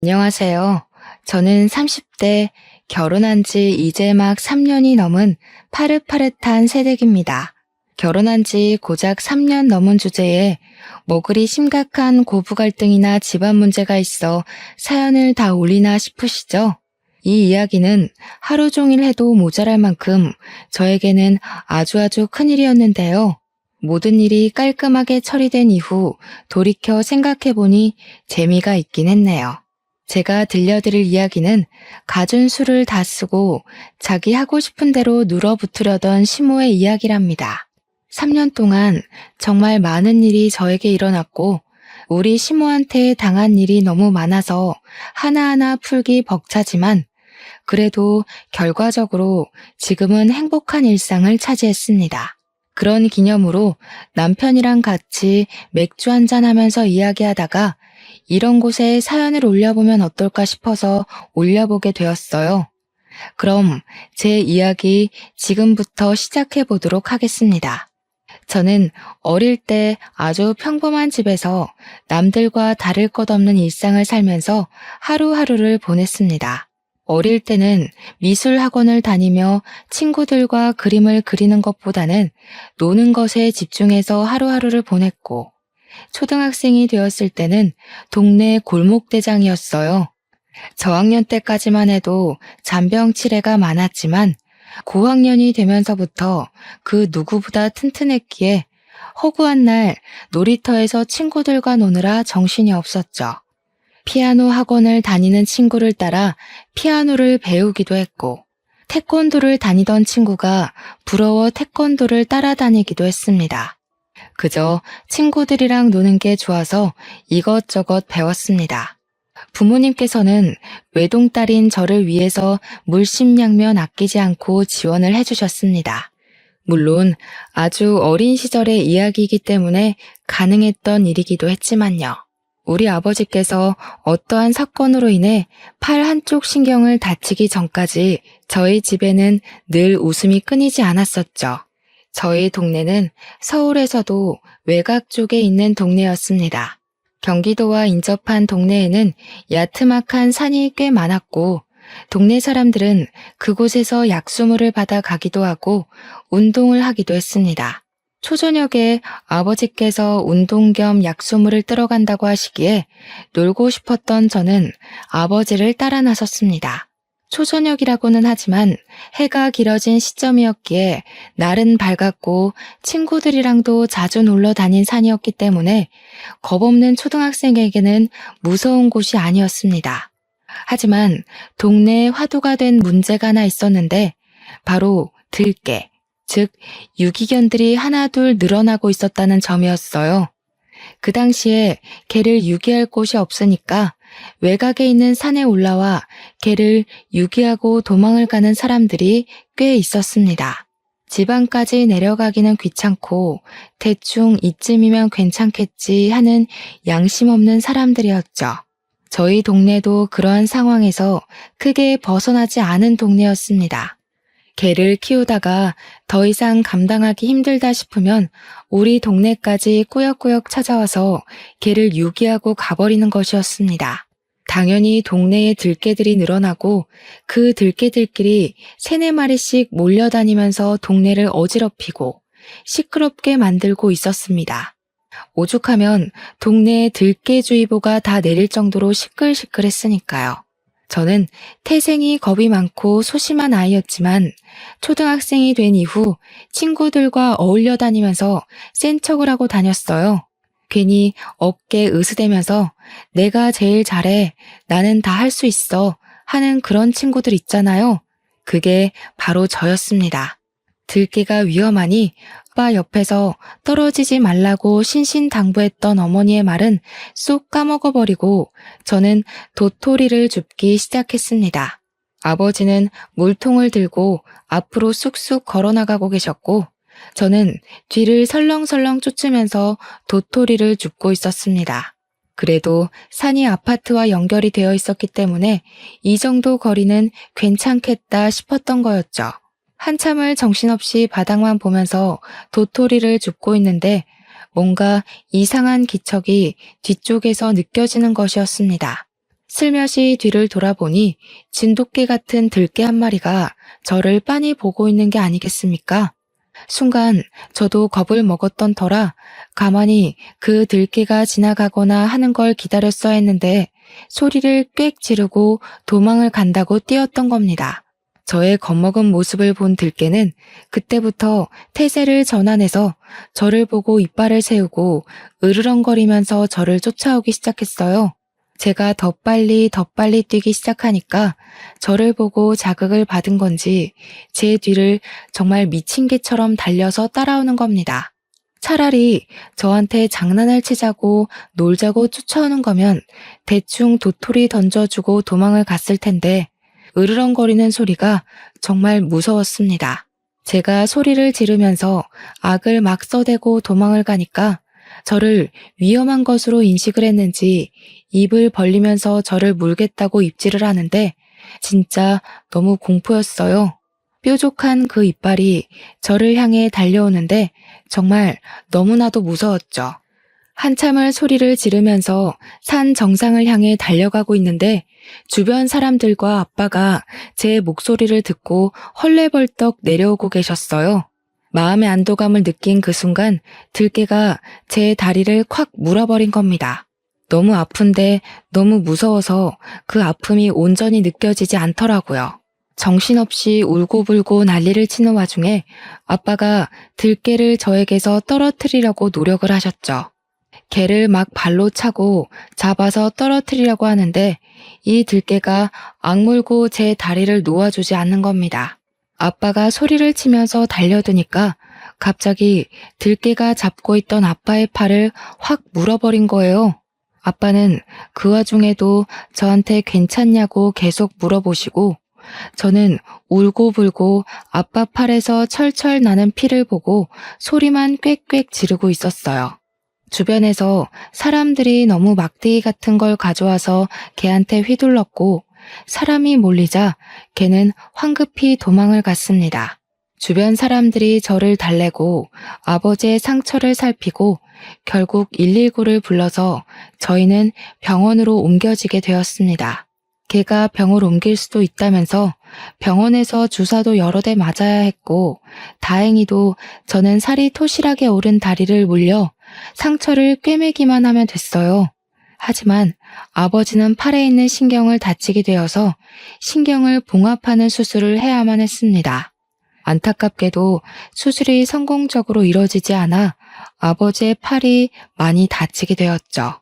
안녕하세요. 저는 30대 결혼한 지 이제 막 3년이 넘은 파릇파릇한 새댁입니다. 결혼한 지 고작 3년 넘은 주제에 뭐 그리 심각한 고부 갈등이나 집안 문제가 있어 사연을 다 올리나 싶으시죠? 이 이야기는 하루 종일 해도 모자랄 만큼 저에게는 아주 큰일이었는데요. 모든 일이 깔끔하게 처리된 이후 돌이켜 생각해보니 재미가 있긴 했네요. 제가 들려드릴 이야기는 갖은 수를 다 쓰고 자기 하고 싶은 대로 눌어붙으려던 시모의 이야기랍니다. 3년 동안 정말 많은 일이 저에게 일어났고 우리 시모한테 당한 일이 너무 많아서 하나하나 풀기 벅차지만 그래도 결과적으로 지금은 행복한 일상을 차지했습니다. 그런 기념으로 남편이랑 같이 맥주 한잔 하면서 이야기하다가 이런 곳에 사연을 올려보면 어떨까 싶어서 올려보게 되었어요. 그럼 제 이야기 지금부터 시작해 보도록 하겠습니다. 저는 어릴 때 아주 평범한 집에서 남들과 다를 것 없는 일상을 살면서 하루하루를 보냈습니다. 어릴 때는 미술 학원을 다니며 친구들과 그림을 그리는 것보다는 노는 것에 집중해서 하루하루를 보냈고, 초등학생이 되었을 때는 동네 골목대장이었어요. 저학년 때까지만 해도 잔병치레가 많았지만 고학년이 되면서부터 그 누구보다 튼튼했기에 허구한 날 놀이터에서 친구들과 노느라 정신이 없었죠. 피아노 학원을 다니는 친구를 따라 피아노를 배우기도 했고 태권도를 다니던 친구가 부러워 태권도를 따라다니기도 했습니다. 그저 친구들이랑 노는 게 좋아서 이것저것 배웠습니다. 부모님께서는 외동딸인 저를 위해서 물심양면 아끼지 않고 지원을 해주셨습니다. 물론 아주 어린 시절의 이야기이기 때문에 가능했던 일이기도 했지만요. 우리 아버지께서 어떠한 사건으로 인해 팔 한쪽 신경을 다치기 전까지 저희 집에는 늘 웃음이 끊이지 않았었죠. 저희 동네는 서울에서도 외곽 쪽에 있는 동네였습니다. 경기도와 인접한 동네에는 야트막한 산이 꽤 많았고 동네 사람들은 그곳에서 약수물을 받아 가기도 하고 운동을 하기도 했습니다. 초저녁에 아버지께서 운동 겸 약수물을 뜨러 간다고 하시기에 놀고 싶었던 저는 아버지를 따라 나섰습니다. 초저녁이라고는 하지만 해가 길어진 시점이었기에 날은 밝았고 친구들이랑도 자주 놀러 다닌 산이었기 때문에 겁없는 초등학생에게는 무서운 곳이 아니었습니다. 하지만 동네에 화두가 된 문제가 하나 있었는데 바로 들개, 즉 유기견들이 하나둘 늘어나고 있었다는 점이었어요. 그 당시에 개를 유기할 곳이 없으니까 외곽에 있는 산에 올라와 개를 유기하고 도망을 가는 사람들이 꽤 있었습니다. 지방까지 내려가기는 귀찮고 대충 이쯤이면 괜찮겠지 하는 양심 없는 사람들이었죠. 저희 동네도 그러한 상황에서 크게 벗어나지 않은 동네였습니다. 개를 키우다가 더 이상 감당하기 힘들다 싶으면 우리 동네까지 꾸역꾸역 찾아와서 개를 유기하고 가버리는 것이었습니다. 당연히 동네에 들개들이 늘어나고 그 들개들끼리 3-4마리씩 몰려다니면서 동네를 어지럽히고 시끄럽게 만들고 있었습니다. 오죽하면 동네에 들개주의보가 다 내릴 정도로 시끌시끌했으니까요. 저는 태생이 겁이 많고 소심한 아이였지만 초등학생이 된 이후 친구들과 어울려 다니면서 센 척을 하고 다녔어요. 괜히 어깨 으스대면서 내가 제일 잘해, 나는 다 할 수 있어 하는 그런 친구들 있잖아요. 그게 바로 저였습니다. 들개가 위험하니 오빠 옆에서 떨어지지 말라고 신신당부했던 어머니의 말은 쏙 까먹어버리고 저는 도토리를 줍기 시작했습니다. 아버지는 물통을 들고 앞으로 쑥쑥 걸어나가고 계셨고 저는 뒤를 설렁설렁 쫓으면서 도토리를 줍고 있었습니다. 그래도 산이 아파트와 연결이 되어 있었기 때문에 이 정도 거리는 괜찮겠다 싶었던 거였죠. 한참을 정신없이 바닥만 보면서 도토리를 줍고 있는데 뭔가 이상한 기척이 뒤쪽에서 느껴지는 것이었습니다. 슬며시 뒤를 돌아보니 진돗개 같은 들개 한 마리가 저를 빤히 보고 있는 게 아니겠습니까? 순간 저도 겁을 먹었던 터라 가만히 그 들개가 지나가거나 하는 걸 기다렸어야 했는데 소리를 꽥 지르고 도망을 간다고 뛰었던 겁니다. 저의 겁먹은 모습을 본 들개는 그때부터 태세를 전환해서 저를 보고 이빨을 세우고 으르렁거리면서 저를 쫓아오기 시작했어요. 제가 더 빨리 뛰기 시작하니까 저를 보고 자극을 받은 건지 제 뒤를 정말 미친 개처럼 달려서 따라오는 겁니다. 차라리 저한테 장난을 치자고 놀자고 쫓아오는 거면 대충 도토리 던져주고 도망을 갔을 텐데 으르렁거리는 소리가 정말 무서웠습니다. 제가 소리를 지르면서 악을 막 써대고 도망을 가니까 저를 위험한 것으로 인식을 했는지 입을 벌리면서 저를 물겠다고 입질을 하는데 진짜 너무 공포였어요. 뾰족한 그 이빨이 저를 향해 달려오는데 정말 너무나도 무서웠죠. 한참을 소리를 지르면서 산 정상을 향해 달려가고 있는데 주변 사람들과 아빠가 제 목소리를 듣고 헐레벌떡 내려오고 계셨어요. 마음의 안도감을 느낀 그 순간 들개가 제 다리를 콱 물어버린 겁니다. 너무 아픈데 너무 무서워서 그 아픔이 온전히 느껴지지 않더라고요. 정신없이 울고불고 난리를 치는 와중에 아빠가 들개를 저에게서 떨어뜨리려고 노력을 하셨죠. 개를 막 발로 차고 잡아서 떨어뜨리려고 하는데 이 들개가 악물고 제 다리를 놓아주지 않는 겁니다. 아빠가 소리를 치면서 달려드니까 갑자기 들개가 잡고 있던 아빠의 팔을 확 물어버린 거예요. 아빠는 그 와중에도 저한테 괜찮냐고 계속 물어보시고 저는 울고불고 아빠 팔에서 철철 나는 피를 보고 소리만 꽥꽥 지르고 있었어요. 주변에서 사람들이 너무 막대기 같은 걸 가져와서 개한테 휘둘렀고 사람이 몰리자 개는 황급히 도망을 갔습니다. 주변 사람들이 저를 달래고 아버지의 상처를 살피고 결국 119를 불러서 저희는 병원으로 옮겨지게 되었습니다. 개가 병을 옮길 수도 있다면서 병원에서 주사도 여러 대 맞아야 했고 다행히도 저는 살이 토실하게 오른 다리를 물려 상처를 꿰매기만 하면 됐어요. 하지만 아버지는 팔에 있는 신경을 다치게 되어서 신경을 봉합하는 수술을 해야만 했습니다. 안타깝게도 수술이 성공적으로 이뤄지지 않아 아버지의 팔이 많이 다치게 되었죠.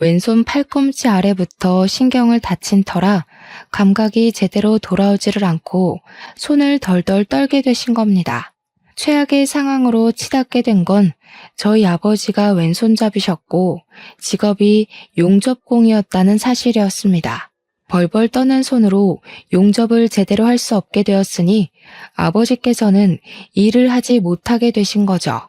왼손 팔꿈치 아래부터 신경을 다친 터라 감각이 제대로 돌아오지를 않고 손을 덜덜 떨게 되신 겁니다. 최악의 상황으로 치닫게 된 건 저희 아버지가 왼손잡이셨고 직업이 용접공이었다는 사실이었습니다. 벌벌 떠는 손으로 용접을 제대로 할 수 없게 되었으니 아버지께서는 일을 하지 못하게 되신 거죠.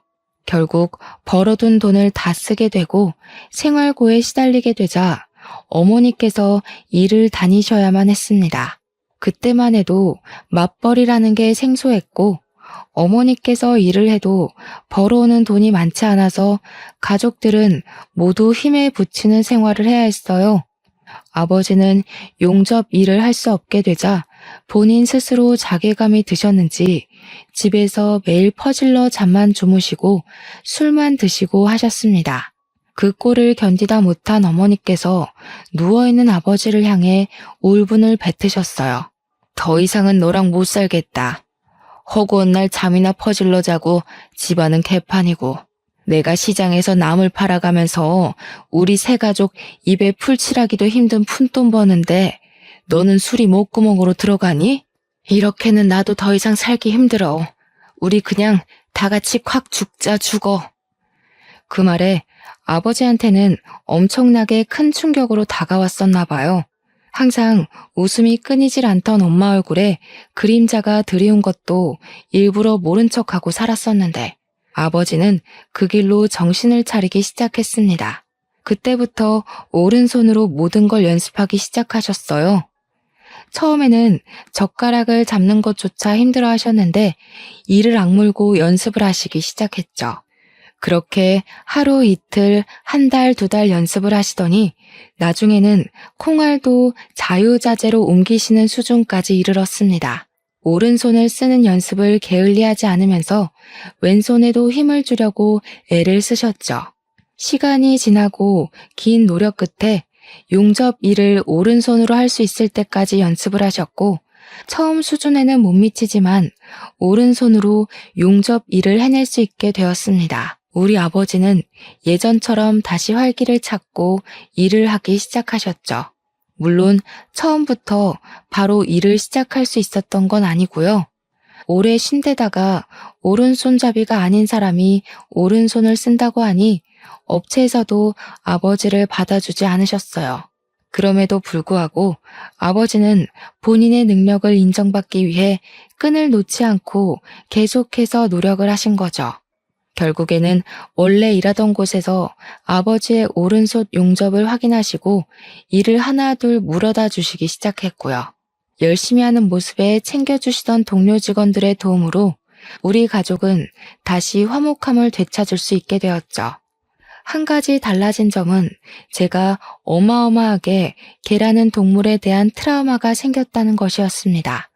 결국 벌어둔 돈을 다 쓰게 되고 생활고에 시달리게 되자 어머니께서 일을 다니셔야만 했습니다. 그때만 해도 맞벌이라는 게 생소했고 어머니께서 일을 해도 벌어오는 돈이 많지 않아서 가족들은 모두 힘에 부치는 생활을 해야 했어요. 아버지는 용접 일을 할 수 없게 되자 본인 스스로 자괴감이 드셨는지 집에서 매일 퍼질러 잠만 주무시고 술만 드시고 하셨습니다. 그 꼴을 견디다 못한 어머니께서 누워있는 아버지를 향해 울분을 뱉으셨어요. 더 이상은 너랑 못 살겠다. 허구한 날 잠이나 퍼질러 자고 집안은 개판이고 내가 시장에서 나물 팔아가면서 우리 세 가족 입에 풀 칠하기도 힘든 푼돈 버는데 너는 술이 목구멍으로 들어가니? 이렇게는 나도 더 이상 살기 힘들어. 우리 그냥 다 같이 콱 죽자 죽어. 그 말에 아버지한테는 엄청나게 큰 충격으로 다가왔었나 봐요. 항상 웃음이 끊이질 않던 엄마 얼굴에 그림자가 드리운 것도 일부러 모른 척하고 살았었는데 아버지는 그 길로 정신을 차리기 시작했습니다. 그때부터 오른손으로 모든 걸 연습하기 시작하셨어요. 처음에는 젓가락을 잡는 것조차 힘들어 하셨는데 이를 악물고 연습을 하시기 시작했죠. 그렇게 하루 이틀, 한 달, 두 달 연습을 하시더니 나중에는 콩알도 자유자재로 옮기시는 수준까지 이르렀습니다. 오른손을 쓰는 연습을 게을리하지 않으면서 왼손에도 힘을 주려고 애를 쓰셨죠. 시간이 지나고 긴 노력 끝에 용접 일을 오른손으로 할 수 있을 때까지 연습을 하셨고, 처음 수준에는 못 미치지만 오른손으로 용접 일을 해낼 수 있게 되었습니다. 우리 아버지는 예전처럼 다시 활기를 찾고 일을 하기 시작하셨죠. 물론 처음부터 바로 일을 시작할 수 있었던 건 아니고요. 오래 쉰 데다가 오른손잡이가 아닌 사람이 오른손을 쓴다고 하니 업체에서도 아버지를 받아주지 않으셨어요. 그럼에도 불구하고 아버지는 본인의 능력을 인정받기 위해 끈을 놓지 않고 계속해서 노력을 하신 거죠. 결국에는 원래 일하던 곳에서 아버지의 오른손 용접을 확인하시고 일을 하나둘 물어다 주시기 시작했고요. 열심히 하는 모습에 챙겨주시던 동료 직원들의 도움으로 우리 가족은 다시 화목함을 되찾을 수 있게 되었죠. 한 가지 달라진 점은 제가 어마어마하게 개라는 동물에 대한 트라우마가 생겼다는 것이었습니다.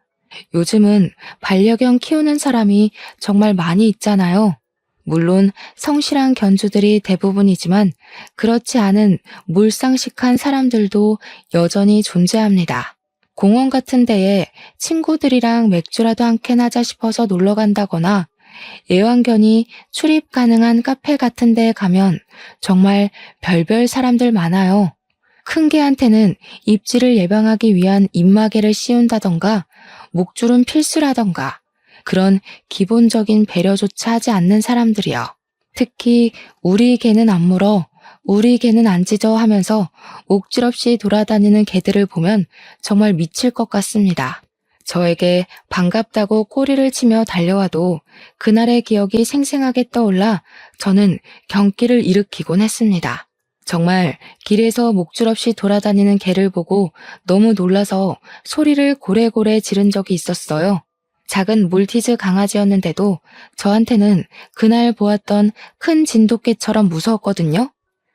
요즘은 반려견 키우는 사람이 정말 많이 있잖아요. 물론 성실한 견주들이 대부분이지만 그렇지 않은 몰상식한 사람들도 여전히 존재합니다. 공원 같은 데에 친구들이랑 맥주라도 한 캔 하자 싶어서 놀러 간다거나 애완견이 출입 가능한 카페 같은 데에 가면 정말 별별 사람들 많아요. 큰 개한테는 입질을 예방하기 위한 입마개를 씌운다던가 목줄은 필수라던가 그런 기본적인 배려조차 하지 않는 사람들이요. 특히 우리 개는 안 물어, 우리 개는 안 짖어 하면서 목줄 없이 돌아다니는 개들을 보면 정말 미칠 것 같습니다. 저에게 반갑다고 꼬리를 치며 달려와도 그날의 기억이 생생하게 떠올라 저는 경기를 일으키곤 했습니다. 정말 길에서 목줄 없이 돌아다니는 개를 보고 너무 놀라서 소리를 고래고래 지른 적이 있었어요. 작은 몰티즈 강아지였는데도 저한테는 그날 보았던 큰 진돗개처럼 무서웠거든요.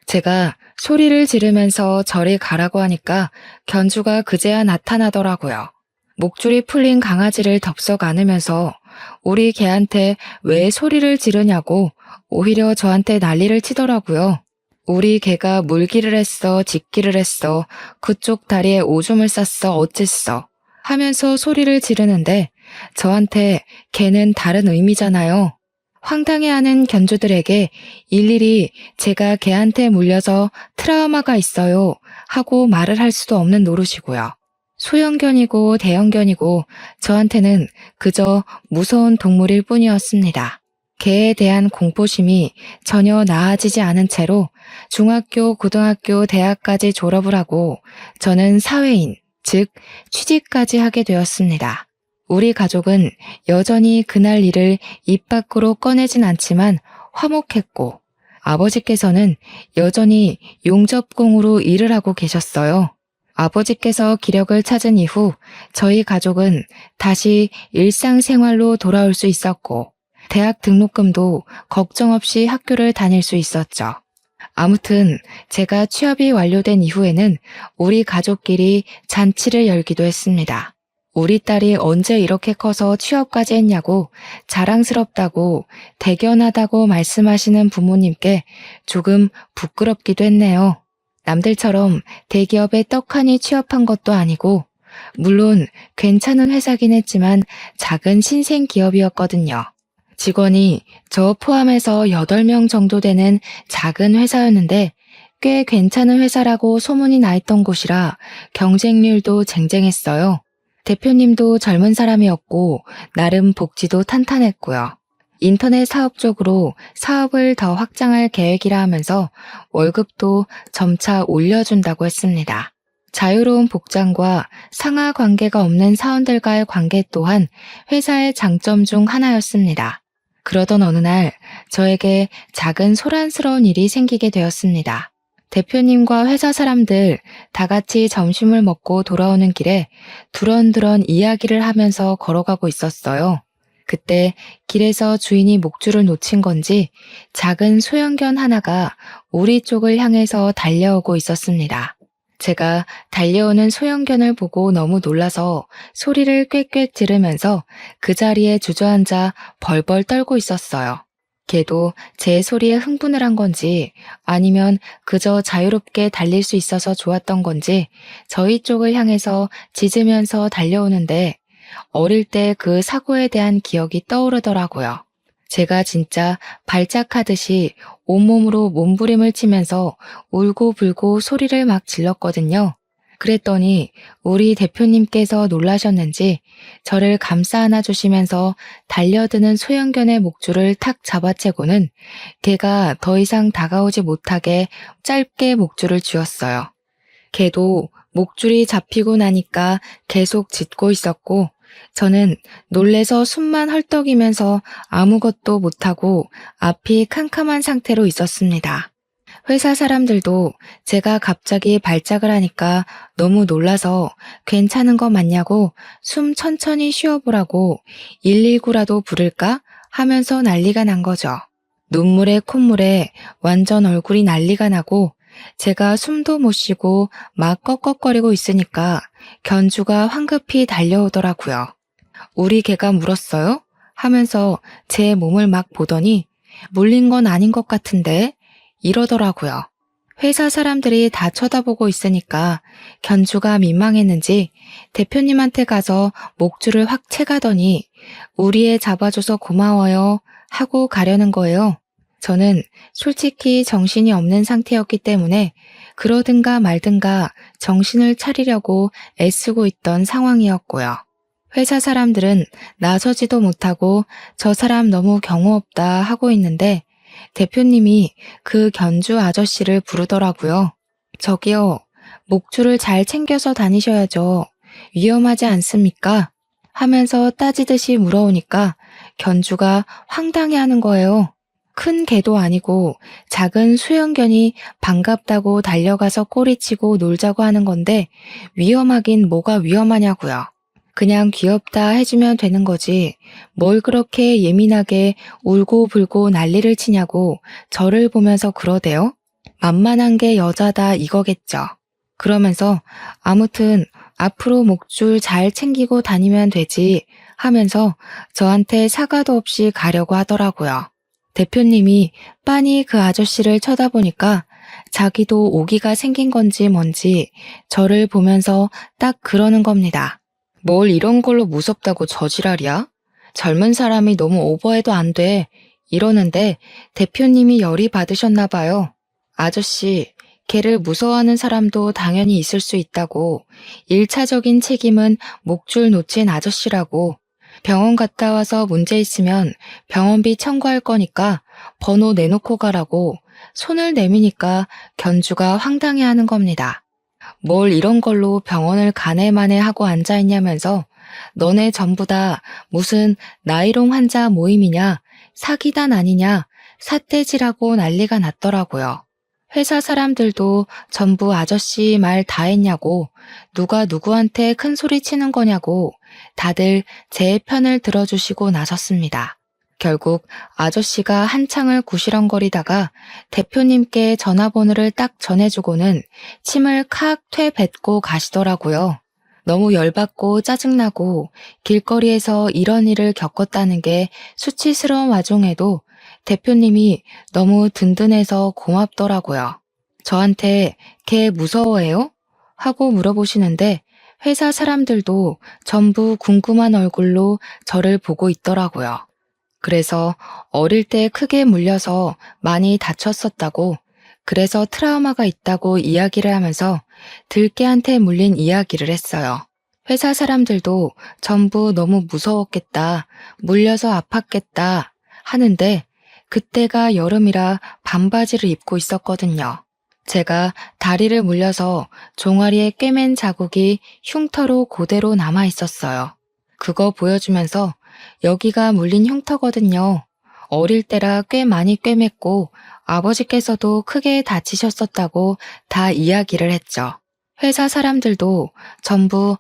제가 소리를 지르면서 저리 가라고 하니까 견주가 그제야 나타나더라고요. 목줄이 풀린 강아지를 덥석 안으면서 우리 개한테 왜 소리를 지르냐고 오히려 저한테 난리를 치더라고요. 우리 개가 물기를 했어, 짖기를 했어, 그쪽 다리에 오줌을 쌌어, 어쨌어 하면서 소리를 지르는데 저한테 개는 다른 의미잖아요. 황당해하는 견주들에게 일일이 제가 개한테 물려서 트라우마가 있어요 하고 말을 할 수도 없는 노릇이고요. 소형견이고 대형견이고 저한테는 그저 무서운 동물일 뿐이었습니다. 개에 대한 공포심이 전혀 나아지지 않은 채로 중학교, 고등학교, 대학까지 졸업을 하고 저는 사회인, 즉 취직까지 하게 되었습니다. 우리 가족은 여전히 그날 일을 입 밖으로 꺼내진 않지만 화목했고 아버지께서는 여전히 용접공으로 일을 하고 계셨어요. 아버지께서 기력을 찾은 이후 저희 가족은 다시 일상생활로 돌아올 수 있었고 대학 등록금도 걱정 없이 학교를 다닐 수 있었죠. 아무튼 제가 취업이 완료된 이후에는 우리 가족끼리 잔치를 열기도 했습니다. 우리 딸이 언제 이렇게 커서 취업까지 했냐고 자랑스럽다고 대견하다고 말씀하시는 부모님께 조금 부끄럽기도 했네요. 남들처럼 대기업에 떡하니 취업한 것도 아니고 물론 괜찮은 회사긴 했지만 작은 신생 기업이었거든요. 직원이 저 포함해서 8명 정도 되는 작은 회사였는데 꽤 괜찮은 회사라고 소문이 나 있던 곳이라 경쟁률도 쟁쟁했어요. 대표님도 젊은 사람이었고 나름 복지도 탄탄했고요. 인터넷 사업 쪽으로 사업을 더 확장할 계획이라 하면서 월급도 점차 올려준다고 했습니다. 자유로운 복장과 상하 관계가 없는 사원들과의 관계 또한 회사의 장점 중 하나였습니다. 그러던 어느 날 저에게 작은 소란스러운 일이 생기게 되었습니다. 대표님과 회사 사람들 다 같이 점심을 먹고 돌아오는 길에 두런두런 이야기를 하면서 걸어가고 있었어요. 그때 길에서 주인이 목줄을 놓친 건지 작은 소형견 하나가 우리 쪽을 향해서 달려오고 있었습니다. 제가 달려오는 소형견을 보고 너무 놀라서 소리를 꽥꽥 지르면서 그 자리에 주저앉아 벌벌 떨고 있었어요. 걔도 제 소리에 흥분을 한 건지 아니면 그저 자유롭게 달릴 수 있어서 좋았던 건지 저희 쪽을 향해서 짖으면서 달려오는데 어릴 때 그 사고에 대한 기억이 떠오르더라고요. 제가 진짜 발작하듯이 온몸으로 몸부림을 치면서 울고불고 소리를 막 질렀거든요. 그랬더니 우리 대표님께서 놀라셨는지 저를 감싸 안아주시면서 달려드는 소형견의 목줄을 탁 잡아채고는 걔가 더 이상 다가오지 못하게 짧게 목줄을 쥐었어요. 걔도 목줄이 잡히고 나니까 계속 짖고 있었고 저는 놀래서 숨만 헐떡이면서 아무것도 못하고 앞이 캄캄한 상태로 있었습니다. 회사 사람들도 제가 갑자기 발작을 하니까 너무 놀라서 괜찮은 거 맞냐고 숨 천천히 쉬어보라고 119라도 부를까 하면서 난리가 난 거죠. 눈물에 콧물에 완전 얼굴이 난리가 나고 제가 숨도 못 쉬고 막 꺽꺽거리고 있으니까 견주가 황급히 달려오더라고요. 우리 개가 물었어요? 하면서 제 몸을 막 보더니 물린 건 아닌 것 같은데 이러더라고요. 회사 사람들이 다 쳐다보고 있으니까 견주가 민망했는지 대표님한테 가서 목줄을 확 채가더니 우리 애 잡아줘서 고마워요 하고 가려는 거예요. 저는 솔직히 정신이 없는 상태였기 때문에 그러든가 말든가 정신을 차리려고 애쓰고 있던 상황이었고요. 회사 사람들은 나서지도 못하고 저 사람 너무 경우 없다 하고 있는데 대표님이 그 견주 아저씨를 부르더라고요. 저기요, 목줄을 잘 챙겨서 다니셔야죠. 위험하지 않습니까? 하면서 따지듯이 물어오니까 견주가 황당해하는 거예요. 큰 개도 아니고 작은 수영견이 반갑다고 달려가서 꼬리치고 놀자고 하는 건데 위험하긴 뭐가 위험하냐고요. 그냥 귀엽다 해주면 되는 거지 뭘 그렇게 예민하게 울고불고 난리를 치냐고 저를 보면서 그러대요. 만만한 게 여자다 이거겠죠. 그러면서 아무튼 앞으로 목줄 잘 챙기고 다니면 되지 하면서 저한테 사과도 없이 가려고 하더라고요. 대표님이 빤히 그 아저씨를 쳐다보니까 자기도 오기가 생긴 건지 뭔지 저를 보면서 딱 그러는 겁니다. 뭘 이런 걸로 무섭다고 저지랄이야? 젊은 사람이 너무 오버해도 안 돼. 이러는데 대표님이 열이 받으셨나 봐요. 아저씨, 걔를 무서워하는 사람도 당연히 있을 수 있다고. 1차적인 책임은 목줄 놓친 아저씨라고. 병원 갔다 와서 문제 있으면 병원비 청구할 거니까 번호 내놓고 가라고 손을 내미니까 견주가 황당해하는 겁니다. 뭘 이런 걸로 병원을 가네마네 하고 앉아있냐면서 너네 전부 다 무슨 나이롱 환자 모임이냐 사기단 아니냐 삿대질하고 난리가 났더라고요. 회사 사람들도 전부 아저씨 말 다 했냐고 누가 누구한테 큰 소리 치는 거냐고 다들 제 편을 들어주시고 나섰습니다. 결국 아저씨가 한창을 구시렁거리다가 대표님께 전화번호를 딱 전해주고는 침을 칵 퇴뱉고 가시더라고요. 너무 열받고 짜증나고 길거리에서 이런 일을 겪었다는 게 수치스러운 와중에도 대표님이 너무 든든해서 고맙더라고요. 저한테 걔 무서워해요? 하고 물어보시는데 회사 사람들도 전부 궁금한 얼굴로 저를 보고 있더라고요. 그래서 어릴 때 크게 물려서 많이 다쳤었다고, 그래서 트라우마가 있다고 이야기를 하면서 들깨한테 물린 이야기를 했어요. 회사 사람들도 전부 너무 무서웠겠다, 물려서 아팠겠다 하는데 그때가 여름이라 반바지를 입고 있었거든요. 제가 다리를 물려서 종아리에 꿰맨 자국이 흉터로 그대로 남아 있었어요. 그거 보여주면서 여기가 물린 흉터거든요. 어릴 때라 꽤 많이 꿰맸고 아버지께서도 크게 다치셨었다고 다 이야기를 했죠. 회사 사람들도 전부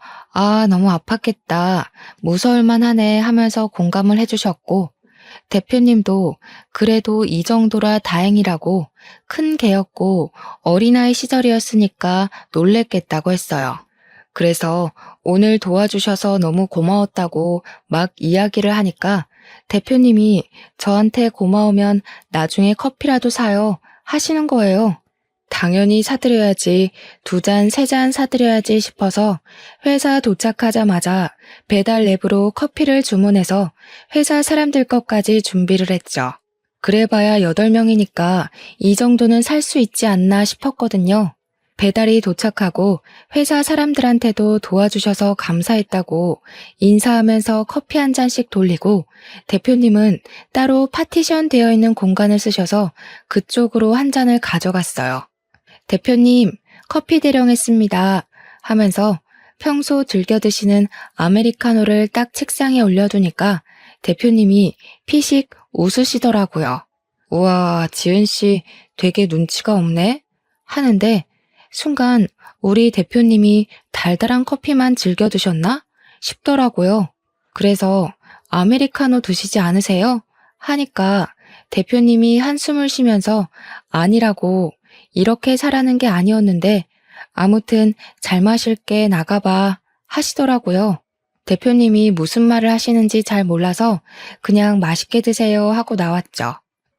너무 아팠겠다. 무서울만 하네 하면서 공감을 해주셨고, 대표님도 그래도 이 정도라 다행이라고 큰 개였고 어린아이 시절이었으니까 놀랬겠다고 했어요. 그래서 오늘 도와주셔서 너무 고마웠다고 막 이야기를 하니까 대표님이 저한테 고마우면 나중에 커피라도 사요 하시는 거예요. 당연히 사드려야지, 두 잔, 세 잔 사드려야지 싶어서 회사 도착하자마자 배달 앱으로 커피를 주문해서 회사 사람들 것까지 준비를 했죠. 그래봐야 8명이니까 이 정도는 살 수 있지 않나 싶었거든요. 배달이 도착하고 회사 사람들한테도 도와주셔서 감사했다고 인사하면서 커피 한 잔씩 돌리고, 대표님은 따로 파티션 되어 있는 공간을 쓰셔서 그쪽으로 한 잔을 가져갔어요. 대표님, 커피 대령했습니다 하면서 평소 즐겨 드시는 아메리카노를 딱 책상에 올려두니까 대표님이 피식 웃으시더라고요. 우와, 지은 씨 되게 눈치가 없네 하는데, 순간 우리 대표님이 달달한 커피만 즐겨 드셨나 싶더라고요. 그래서 아메리카노 드시지 않으세요? 하니까 대표님이 한숨을 쉬면서 아니라고, 이렇게 사라는 게 아니었는데 아무튼 잘 마실게, 나가봐 하시더라고요. 대표님이 무슨 말을 하시는지 잘 몰라서 그냥 맛있게 드세요 하고 나왔죠.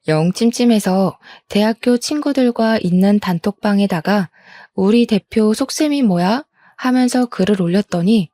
영 찜찜해서 대학교 친구들과 있는 단톡방에다가 우리 대표 속셈이 뭐야? 하면서 글을 올렸더니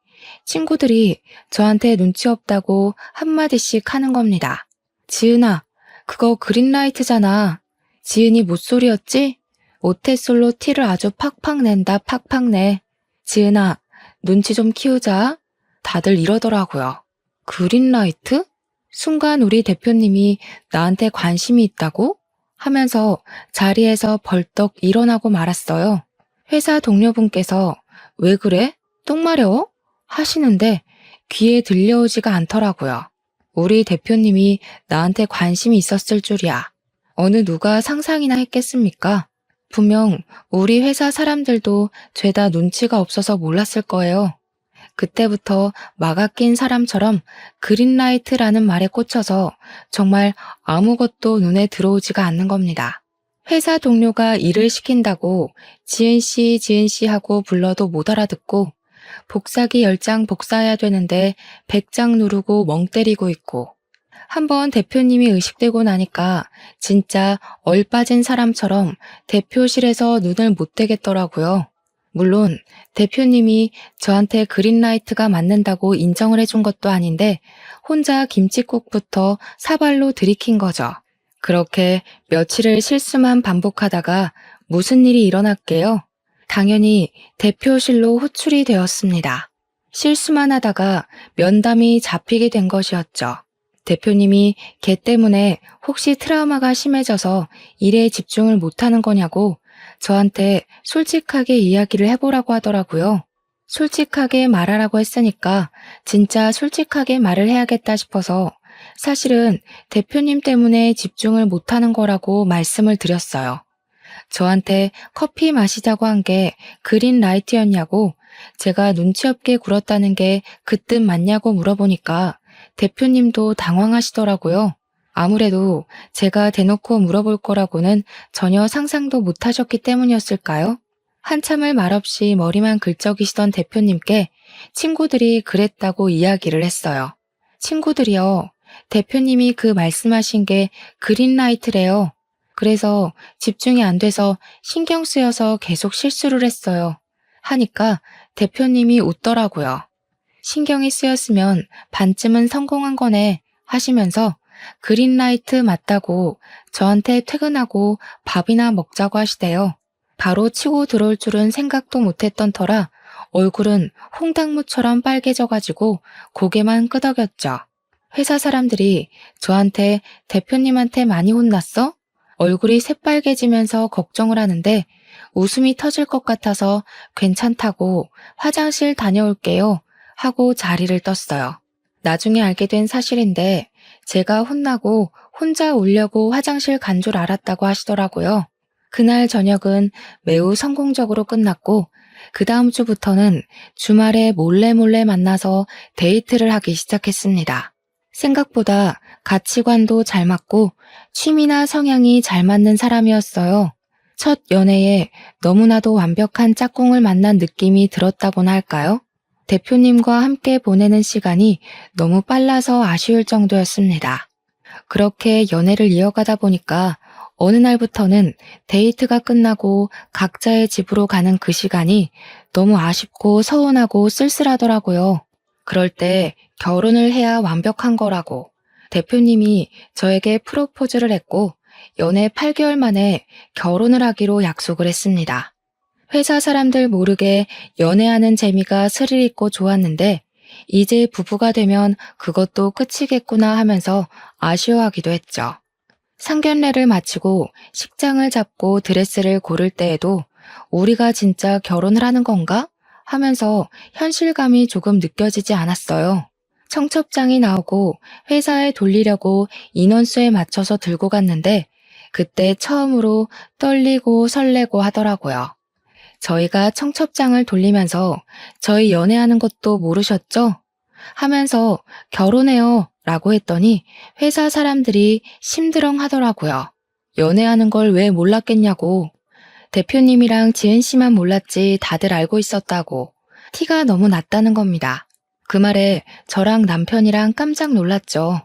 친구들이 저한테 눈치 없다고 한마디씩 하는 겁니다. 지은아, 그거 그린라이트잖아. 지은이 못소리였지? 모태솔로 티를 아주 팍팍 낸다, 팍팍 내. 지은아, 눈치 좀 키우자. 다들 이러더라고요. 그린라이트? 순간 우리 대표님이 나한테 관심이 있다고? 하면서 자리에서 벌떡 일어나고 말았어요. 회사 동료분께서 왜 그래? 똥 마려워? 하시는데 귀에 들려오지가 않더라고요. 우리 대표님이 나한테 관심이 있었을 줄이야. 어느 누가 상상이나 했겠습니까? 분명 우리 회사 사람들도 죄다 눈치가 없어서 몰랐을 거예요. 그때부터 막아 낀 사람처럼 그린라이트라는 말에 꽂혀서 정말 아무것도 눈에 들어오지가 않는 겁니다. 회사 동료가 일을 시킨다고 지은 씨 하고 불러도 못 알아듣고, 복사기 10장 복사해야 되는데 100장 누르고 멍 때리고 있고, 한번 대표님이 의식되고 나니까 진짜 얼빠진 사람처럼 대표실에서 눈을 못 떼겠더라고요. 물론 대표님이 저한테 그린라이트가 맞는다고 인정을 해준 것도 아닌데 혼자 김칫국부터 사발로 들이킨 거죠. 그렇게 며칠을 실수만 반복하다가 무슨 일이 일어났게요? 당연히 대표실로 호출이 되었습니다. 실수만 하다가 면담이 잡히게 된 것이었죠. 대표님이 걔 때문에 혹시 트라우마가 심해져서 일에 집중을 못하는 거냐고 저한테 솔직하게 이야기를 해보라고 하더라고요. 솔직하게 말하라고 했으니까 진짜 솔직하게 말을 해야겠다 싶어서 사실은 대표님 때문에 집중을 못하는 거라고 말씀을 드렸어요. 저한테 커피 마시자고 한 게 그린라이트였냐고, 제가 눈치 없게 굴었다는 게 그 뜻 맞냐고 물어보니까 대표님도 당황하시더라고요. 아무래도 제가 대놓고 물어볼 거라고는 전혀 상상도 못 하셨기 때문이었을까요? 한참을 말없이 머리만 긁적이시던 대표님께 친구들이 그랬다고 이야기를 했어요. 친구들이요, 대표님이 그 말씀하신 게 그린라이트래요. 그래서 집중이 안 돼서 신경 쓰여서 계속 실수를 했어요. 하니까 대표님이 웃더라고요. 신경이 쓰였으면 반쯤은 성공한 거네 하시면서 그린라이트 맞다고 저한테 퇴근하고 밥이나 먹자고 하시대요. 바로 치고 들어올 줄은 생각도 못했던 터라 얼굴은 홍당무처럼 빨개져가지고 고개만 끄덕였죠. 회사 사람들이 저한테 대표님한테 많이 혼났어? 얼굴이 새빨개지면서 걱정을 하는데 웃음이 터질 것 같아서 괜찮다고 화장실 다녀올게요 하고 자리를 떴어요. 나중에 알게 된 사실인데 제가 혼나고 혼자 울려고 화장실 간 줄 알았다고 하시더라고요. 그날 저녁은 매우 성공적으로 끝났고 그 다음 주부터는 주말에 몰래 몰래 만나서 데이트를 하기 시작했습니다. 생각보다 가치관도 잘 맞고 취미나 성향이 잘 맞는 사람이었어요. 첫 연애에 너무나도 완벽한 짝꿍을 만난 느낌이 들었다고나 할까요? 대표님과 함께 보내는 시간이 너무 빨라서 아쉬울 정도였습니다. 그렇게 연애를 이어가다 보니까 어느 날부터는 데이트가 끝나고 각자의 집으로 가는 그 시간이 너무 아쉽고 서운하고 쓸쓸하더라고요. 그럴 때 결혼을 해야 완벽한 거라고 대표님이 저에게 프로포즈를 했고 연애 8개월 만에 결혼을 하기로 약속을 했습니다. 회사 사람들 모르게 연애하는 재미가 스릴 있고 좋았는데 이제 부부가 되면 그것도 끝이겠구나 하면서 아쉬워하기도 했죠. 상견례를 마치고 식장을 잡고 드레스를 고를 때에도 우리가 진짜 결혼을 하는 건가? 하면서 현실감이 조금 느껴지지 않았어요. 청첩장이 나오고 회사에 돌리려고 인원수에 맞춰서 들고 갔는데 그때 처음으로 떨리고 설레고 하더라고요. 저희가 청첩장을 돌리면서 저희 연애하는 것도 모르셨죠? 하면서 결혼해요 라고 했더니 회사 사람들이 심드렁 하더라고요. 연애하는 걸 왜 몰랐겠냐고. 대표님이랑 지은 씨만 몰랐지 다들 알고 있었다고. 티가 너무 났다는 겁니다. 그 말에 저랑 남편이랑 깜짝 놀랐죠.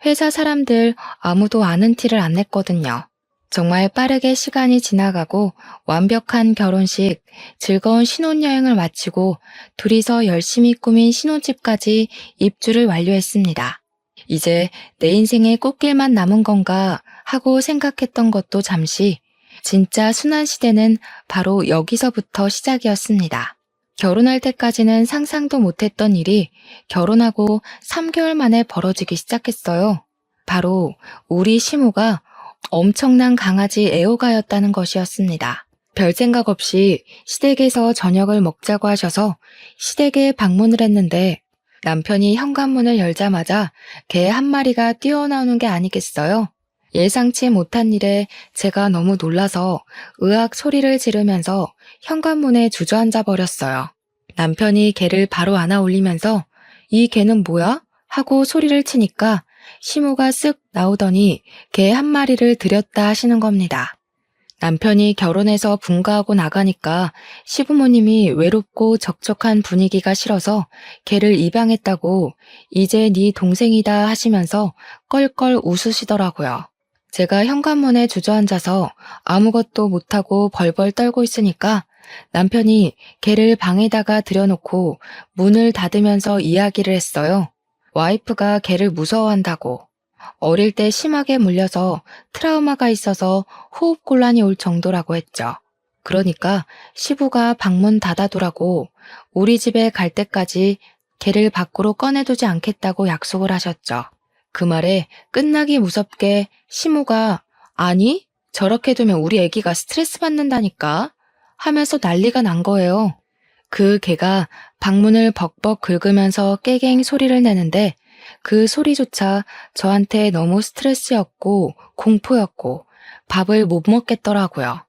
회사 사람들 아무도 아는 티를 안 냈거든요. 정말 빠르게 시간이 지나가고 완벽한 결혼식, 즐거운 신혼여행을 마치고 둘이서 열심히 꾸민 신혼집까지 입주를 완료했습니다. 이제 내 인생의 꽃길만 남은 건가 하고 생각했던 것도 잠시 진짜 순환시대는 바로 여기서부터 시작이었습니다. 결혼할 때까지는 상상도 못했던 일이 결혼하고 3개월 만에 벌어지기 시작했어요. 바로 우리 시모가 엄청난 강아지 애호가였다는 것이었습니다. 별 생각 없이 시댁에서 저녁을 먹자고 하셔서 시댁에 방문을 했는데 남편이 현관문을 열자마자 개 한 마리가 뛰어나오는 게 아니겠어요? 예상치 못한 일에 제가 너무 놀라서 으악 소리를 지르면서 현관문에 주저앉아 버렸어요. 남편이 개를 바로 안아 올리면서 이 개는 뭐야? 하고 소리를 치니까 시모가 쓱 나오더니 개 한 마리를 들였다 하시는 겁니다. 남편이 결혼해서 분가하고 나가니까 시부모님이 외롭고 적적한 분위기가 싫어서 개를 입양했다고 이제 네 동생이다 하시면서 껄껄 웃으시더라고요. 제가 현관문에 주저앉아서 아무것도 못하고 벌벌 떨고 있으니까 남편이 개를 방에다가 들여놓고 문을 닫으면서 이야기를 했어요. 와이프가 개를 무서워한다고. 어릴 때 심하게 물려서 트라우마가 있어서 호흡곤란이 올 정도라고 했죠. 그러니까 시부가 방문 닫아두라고 우리 집에 갈 때까지 개를 밖으로 꺼내두지 않겠다고 약속을 하셨죠. 그 말에 끝나기 무섭게 시모가 아니 저렇게 두면 우리 애기가 스트레스 받는다니까 하면서 난리가 난 거예요. 그 개가 방문을 벅벅 긁으면서 깨갱 소리를 내는데 그 소리조차 저한테 너무 스트레스였고 공포였고 밥을 못 먹겠더라고요.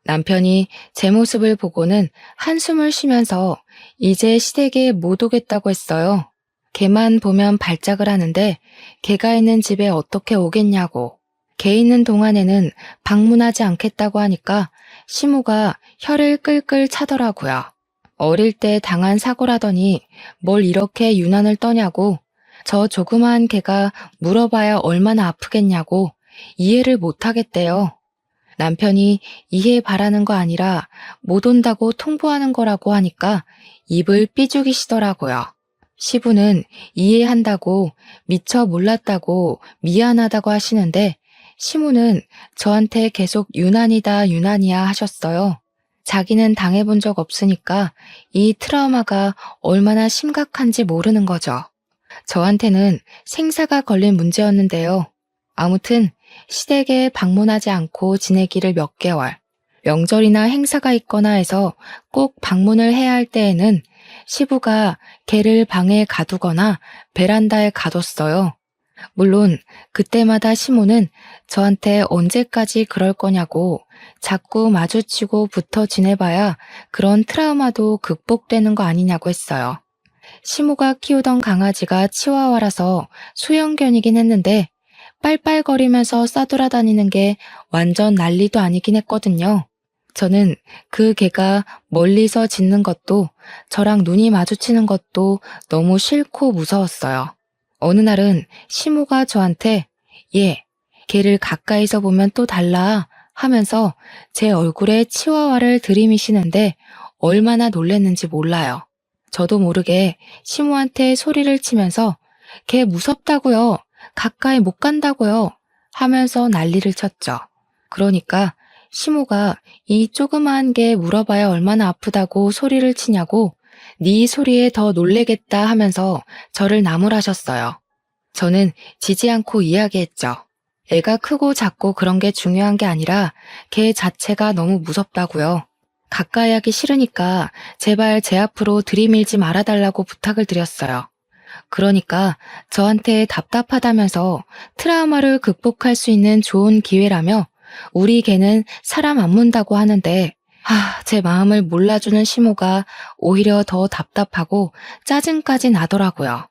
남편이 제 모습을 보고는 한숨을 쉬면서 이제 시댁에 못 오겠다고 했어요. 개만 보면 발작을 하는데 개가 있는 집에 어떻게 오겠냐고. 개 있는 동안에는 방문하지 않겠다고 하니까 시모가 혀를 끌끌 차더라고요. 어릴 때 당한 사고라더니 뭘 이렇게 유난을 떠냐고. 저 조그마한 개가 물어봐야 얼마나 아프겠냐고 이해를 못하겠대요. 남편이 이해 바라는 거 아니라 못 온다고 통보하는 거라고 하니까 입을 삐죽이시더라고요. 시부는 이해한다고 미처 몰랐다고 미안하다고 하시는데 시모는 저한테 계속 유난이다 유난이야 하셨어요. 자기는 당해본 적 없으니까 이 트라우마가 얼마나 심각한지 모르는 거죠. 저한테는 생사가 걸린 문제였는데요. 아무튼 시댁에 방문하지 않고 지내기를 몇 개월, 명절이나 행사가 있거나 해서 꼭 방문을 해야 할 때에는 시부가 개를 방에 가두거나 베란다에 가뒀어요. 물론 그때마다 시모는 저한테 언제까지 그럴 거냐고 자꾸 마주치고 붙어 지내봐야 그런 트라우마도 극복되는 거 아니냐고 했어요. 시모가 키우던 강아지가 치와와라서 소형견이긴 했는데 빨빨거리면서 싸돌아다니는 게 완전 난리도 아니긴 했거든요. 저는 그 개가 멀리서 짖는 것도 저랑 눈이 마주치는 것도 너무 싫고 무서웠어요. 어느 날은 시모가 저한테 얘, 걔를 가까이서 보면 또 달라 하면서 제 얼굴에 치와와를 들이미시는데 얼마나 놀랬는지 몰라요. 저도 모르게 시모한테 소리를 치면서 걔 무섭다고요. 가까이 못 간다고요. 하면서 난리를 쳤죠. 그러니까 시모가 이 조그마한 게 물어봐야 얼마나 아프다고 소리를 치냐고 네 소리에 더 놀래겠다 하면서 저를 나무라셨어요. 저는 지지 않고 이야기했죠. 애가 크고 작고 그런 게 중요한 게 아니라 걔 자체가 너무 무섭다고요. 가까이 하기 싫으니까 제발 제 앞으로 들이밀지 말아달라고 부탁을 드렸어요. 그러니까 저한테 답답하다면서 트라우마를 극복할 수 있는 좋은 기회라며 우리 개는 사람 안 문다고 하는데 제 마음을 몰라주는 시모가 오히려 더 답답하고 짜증까지 나더라고요.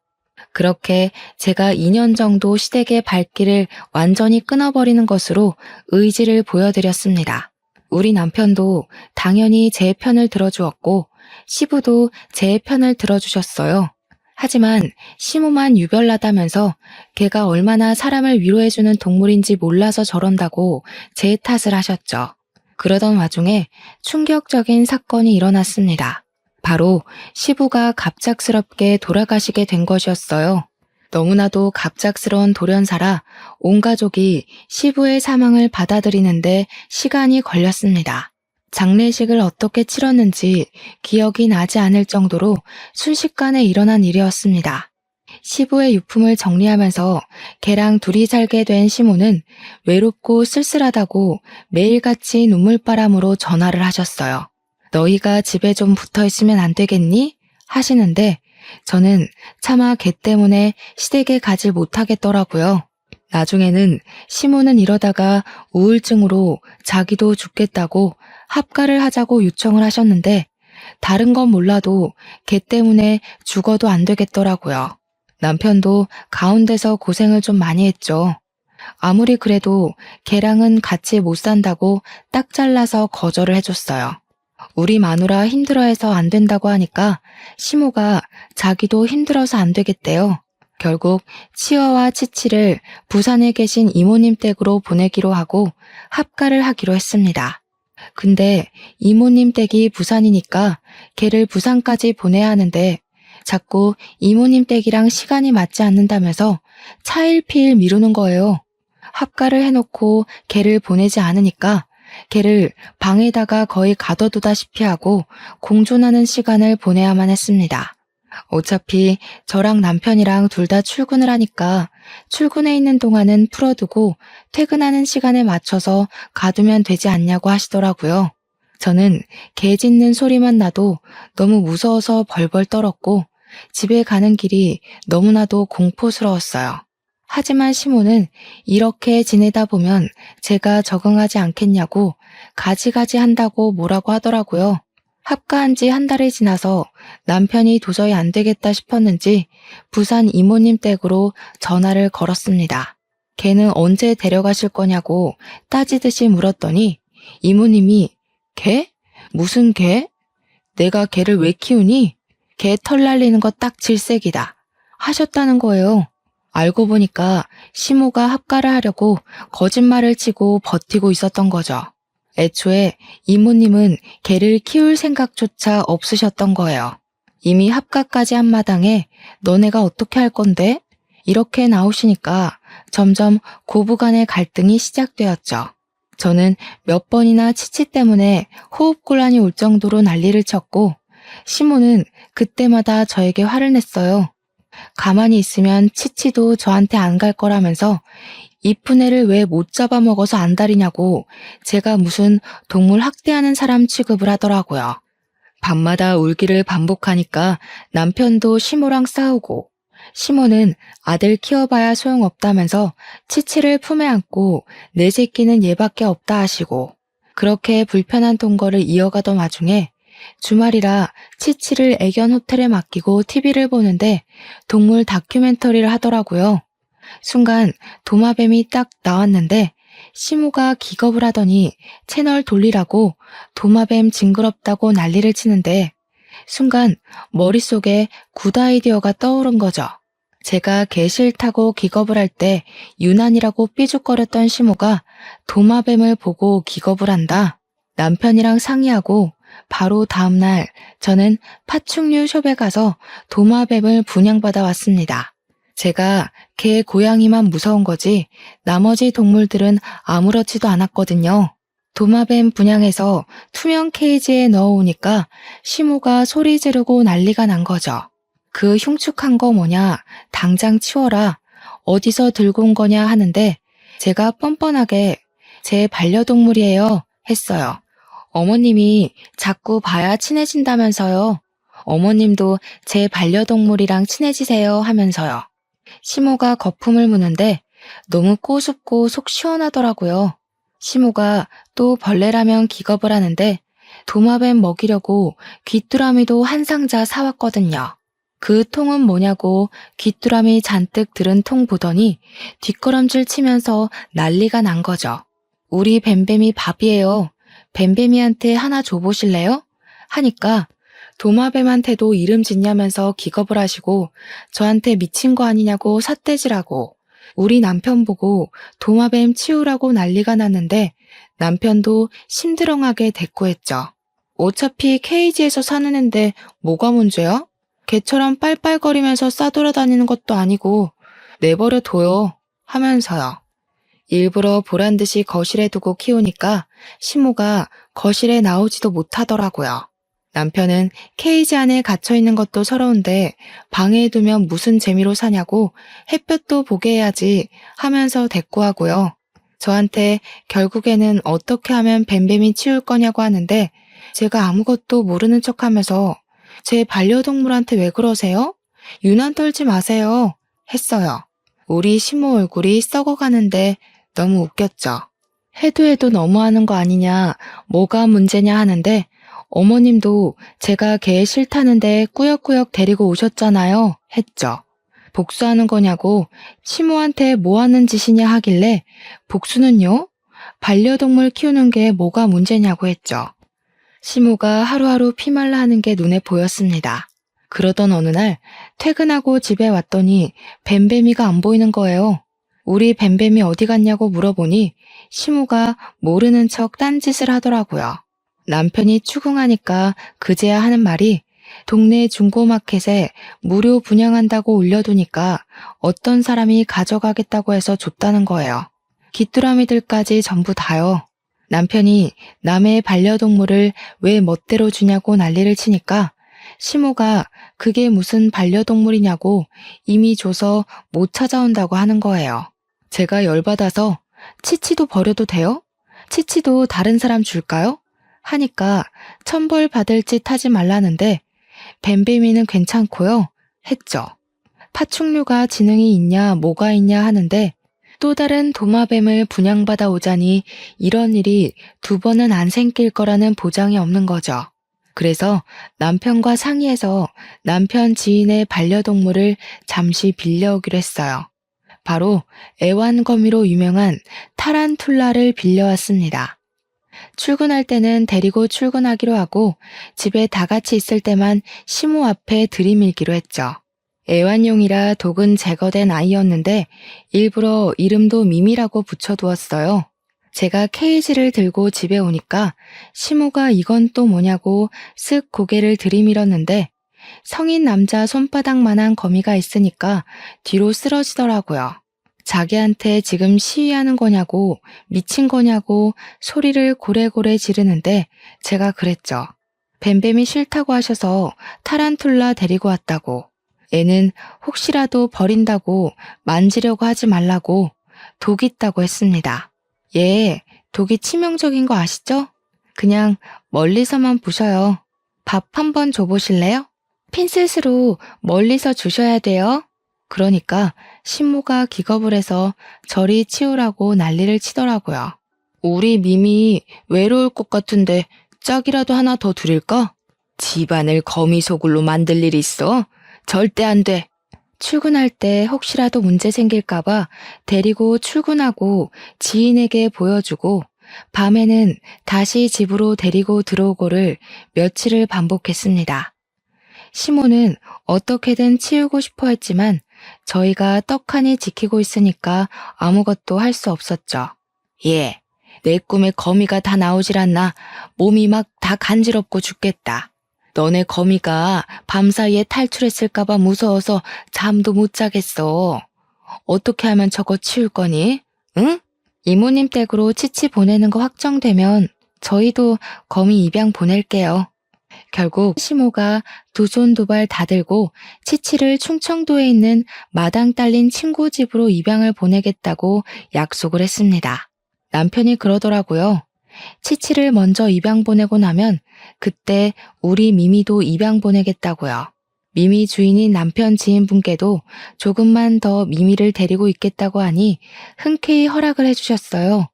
그렇게 제가 2년 정도 시댁의 발길을 완전히 끊어버리는 것으로 의지를 보여드렸습니다. 우리 남편도 당연히 제 편을 들어주었고 시부도 제 편을 들어주셨어요. 하지만 시모만 유별나다면서 걔가 얼마나 사람을 위로해주는 동물인지 몰라서 저런다고 제 탓을 하셨죠. 그러던 와중에 충격적인 사건이 일어났습니다. 바로 시부가 갑작스럽게 돌아가시게 된 것이었어요. 너무나도 갑작스러운 돌연사라 온 가족이 시부의 사망을 받아들이는데 시간이 걸렸습니다. 장례식을 어떻게 치렀는지 기억이 나지 않을 정도로 순식간에 일어난 일이었습니다. 시부의 유품을 정리하면서 걔랑 둘이 살게 된 시모는 외롭고 쓸쓸하다고 매일같이 눈물바람으로 전화를 하셨어요. 너희가 집에 좀 붙어있으면 안 되겠니? 하시는데 저는 차마 걔 때문에 시댁에 가지 못하겠더라고요. 나중에는 시모는 이러다가 우울증으로 자기도 죽겠다고 합가를 하자고 요청을 하셨는데 다른 건 몰라도 걔 때문에 죽어도 안 되겠더라고요. 남편도 가운데서 고생을 좀 많이 했죠. 아무리 그래도 걔랑은 같이 못 산다고 딱 잘라서 거절을 해줬어요. 우리 마누라 힘들어해서 안 된다고 하니까 시모가 자기도 힘들어서 안 되겠대요. 결국 치어와 치치를 부산에 계신 이모님 댁으로 보내기로 하고 합가를 하기로 했습니다. 근데 이모님 댁이 부산이니까 걔를 부산까지 보내야 하는데 자꾸 이모님 댁이랑 시간이 맞지 않는다면서 차일피일 미루는 거예요. 합가를 해놓고 걔를 보내지 않으니까 걔를 방에다가 거의 가둬두다시피 하고 공존하는 시간을 보내야만 했습니다. 어차피 저랑 남편이랑 둘 다 출근을 하니까 출근해 있는 동안은 풀어두고 퇴근하는 시간에 맞춰서 가두면 되지 않냐고 하시더라고요. 저는 개 짖는 소리만 나도 너무 무서워서 벌벌 떨었고 집에 가는 길이 너무나도 공포스러웠어요. 하지만 시모는 이렇게 지내다 보면 제가 적응하지 않겠냐고 가지가지 한다고 뭐라고 하더라고요. 합가한 지 한 달이 지나서 남편이 도저히 안 되겠다 싶었는지 부산 이모님 댁으로 전화를 걸었습니다. 걔는 언제 데려가실 거냐고 따지듯이 물었더니 이모님이 개? 무슨 개? 내가 걔를 왜 키우니? 걔 털 날리는 거 딱 질색이다. 하셨다는 거예요. 알고 보니까 시모가 합가를 하려고 거짓말을 치고 버티고 있었던 거죠. 애초에 이모님은 걔를 키울 생각조차 없으셨던 거예요. 이미 합가까지 한 마당에 너네가 어떻게 할 건데? 이렇게 나오시니까 점점 고부간의 갈등이 시작되었죠. 저는 몇 번이나 치치 때문에 호흡곤란이 올 정도로 난리를 쳤고 시모는 그때마다 저에게 화를 냈어요. 가만히 있으면 치치도 저한테 안 갈 거라면서 이쁜 애를 왜 못 잡아먹어서 안달이냐고 제가 무슨 동물 학대하는 사람 취급을 하더라고요. 밤마다 울기를 반복하니까 남편도 시모랑 싸우고 시모는 아들 키워봐야 소용없다면서 치치를 품에 안고 내 새끼는 얘밖에 없다 하시고 그렇게 불편한 동거를 이어가던 와중에 주말이라 치치를 애견 호텔에 맡기고 TV를 보는데 동물 다큐멘터리를 하더라고요. 순간 도마뱀이 딱 나왔는데 시모가 기겁을 하더니 채널 돌리라고 도마뱀 징그럽다고 난리를 치는데 순간 머릿속에 굿 아이디어가 떠오른 거죠. 제가 개 싫다고 기겁을 할 때 유난이라고 삐죽거렸던 시모가 도마뱀을 보고 기겁을 한다. 남편이랑 상의하고 바로 다음날 저는 파충류 숍에 가서 도마뱀을 분양받아 왔습니다. 제가 개, 고양이만 무서운 거지 나머지 동물들은 아무렇지도 않았거든요. 도마뱀 분양해서 투명 케이지에 넣어오니까 시모가 소리 지르고 난리가 난 거죠. 그 흉측한 거 뭐냐, 당장 치워라, 어디서 들고 온 거냐 하는데 제가 뻔뻔하게 제 반려동물이에요 했어요. 어머님이 자꾸 봐야 친해진다면서요. 어머님도 제 반려동물이랑 친해지세요 하면서요. 시모가 거품을 무는데 너무 꼬숩고 속 시원하더라고요. 시모가 또 벌레라면 기겁을 하는데 도마뱀 먹이려고 귀뚜라미도 한 상자 사왔거든요. 그 통은 뭐냐고 귀뚜라미 잔뜩 들은 통 보더니 뒷걸음질 치면서 난리가 난 거죠. 우리 뱀뱀이 밥이에요. 뱀뱀이한테 하나 줘보실래요? 하니까 도마뱀한테도 이름 짓냐면서 기겁을 하시고 저한테 미친 거 아니냐고 삿대질하고 우리 남편 보고 도마뱀 치우라고 난리가 났는데 남편도 심드렁하게 대꾸했죠. 어차피 케이지에서 사는 앤데 뭐가 문제야? 개처럼 빨빨거리면서 싸돌아다니는 것도 아니고 내버려 둬요 하면서요. 일부러 보란듯이 거실에 두고 키우니까 시모가 거실에 나오지도 못하더라고요. 남편은 케이지 안에 갇혀있는 것도 서러운데 방에 두면 무슨 재미로 사냐고 햇볕도 보게 해야지 하면서 대꾸하고요. 저한테 결국에는 어떻게 하면 뱀뱀이 치울 거냐고 하는데 제가 아무것도 모르는 척하면서 제 반려동물한테 왜 그러세요? 유난 떨지 마세요 했어요. 우리 시모 얼굴이 썩어가는데 너무 웃겼죠. 해도 해도 너무하는 거 아니냐, 뭐가 문제냐 하는데 어머님도 제가 개 싫다는데 꾸역꾸역 데리고 오셨잖아요 했죠. 복수하는 거냐고 시모한테 뭐 하는 짓이냐 하길래 복수는요? 반려동물 키우는 게 뭐가 문제냐고 했죠. 시모가 하루하루 피말라 하는 게 눈에 보였습니다. 그러던 어느 날 퇴근하고 집에 왔더니 뱀뱀이가 안 보이는 거예요. 우리 뱀뱀이 어디 갔냐고 물어보니 시모가 모르는 척 딴짓을 하더라고요. 남편이 추궁하니까 그제야 하는 말이 동네 중고마켓에 무료 분양한다고 올려두니까 어떤 사람이 가져가겠다고 해서 줬다는 거예요. 귀뚜라미들까지 전부 다요. 남편이 남의 반려동물을 왜 멋대로 주냐고 난리를 치니까 시모가 그게 무슨 반려동물이냐고 이미 줘서 못 찾아온다고 하는 거예요. 제가 열받아서 치치도 버려도 돼요? 치치도 다른 사람 줄까요? 하니까 천벌 받을 짓 하지 말라는데 뱀뱀이는 괜찮고요 했죠. 파충류가 지능이 있냐 뭐가 있냐 하는데 또 다른 도마뱀을 분양받아 오자니 이런 일이 두 번은 안 생길 거라는 보장이 없는 거죠. 그래서 남편과 상의해서 남편 지인의 반려동물을 잠시 빌려오기로 했어요. 바로 애완거미로 유명한 타란툴라를 빌려왔습니다. 출근할 때는 데리고 출근하기로 하고 집에 다 같이 있을 때만 시모 앞에 들이밀기로 했죠. 애완용이라 독은 제거된 아이였는데 일부러 이름도 미미라고 붙여두었어요. 제가 케이지를 들고 집에 오니까 시모가 이건 또 뭐냐고 쓱 고개를 들이밀었는데 성인 남자 손바닥만한 거미가 있으니까 뒤로 쓰러지더라고요. 자기한테 지금 시위하는 거냐고 미친 거냐고 소리를 고래고래 지르는데 제가 그랬죠. 뱀뱀이 싫다고 하셔서 타란툴라 데리고 왔다고. 애는 혹시라도 버린다고 만지려고 하지 말라고 독 있다고 했습니다. 얘 독이 치명적인 거 아시죠? 그냥 멀리서만 부셔요. 밥 한번 줘보실래요? 핀셋으로 멀리서 주셔야 돼요. 그러니까 신모가 기겁을 해서 저리 치우라고 난리를 치더라고요. 우리 미미 외로울 것 같은데 짝이라도 하나 더 드릴까? 집안을 거미소굴로 만들 일 있어? 절대 안 돼. 출근할 때 혹시라도 문제 생길까봐 데리고 출근하고 지인에게 보여주고 밤에는 다시 집으로 데리고 들어오고를 며칠을 반복했습니다. 시모는 어떻게든 치우고 싶어 했지만 저희가 떡하니 지키고 있으니까 아무것도 할 수 없었죠. 예, 내 꿈에 거미가 다 나오질 않나 몸이 막 다 간지럽고 죽겠다. 너네 거미가 밤사이에 탈출했을까봐 무서워서 잠도 못 자겠어. 어떻게 하면 저거 치울 거니? 응? 이모님 댁으로 치치 보내는 거 확정되면 저희도 거미 입양 보낼게요. 결국 시모가 두 손 두 발 다 들고 치치를 충청도에 있는 마당 딸린 친구 집으로 입양을 보내겠다고 약속을 했습니다. 남편이 그러더라고요. 치치를 먼저 입양 보내고 나면 그때 우리 미미도 입양 보내겠다고요. 미미 주인인 남편 지인분께도 조금만 더 미미를 데리고 있겠다고 하니 흔쾌히 허락을 해주셨어요.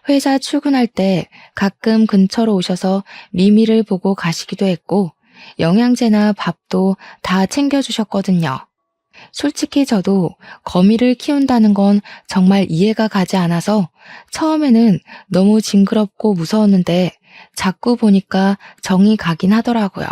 회사 출근할 때 가끔 근처로 오셔서 미미를 보고 가시기도 했고 영양제나 밥도 다 챙겨주셨거든요. 솔직히 저도 거미를 키운다는 건 정말 이해가 가지 않아서 처음에는 너무 징그럽고 무서웠는데 자꾸 보니까 정이 가긴 하더라고요.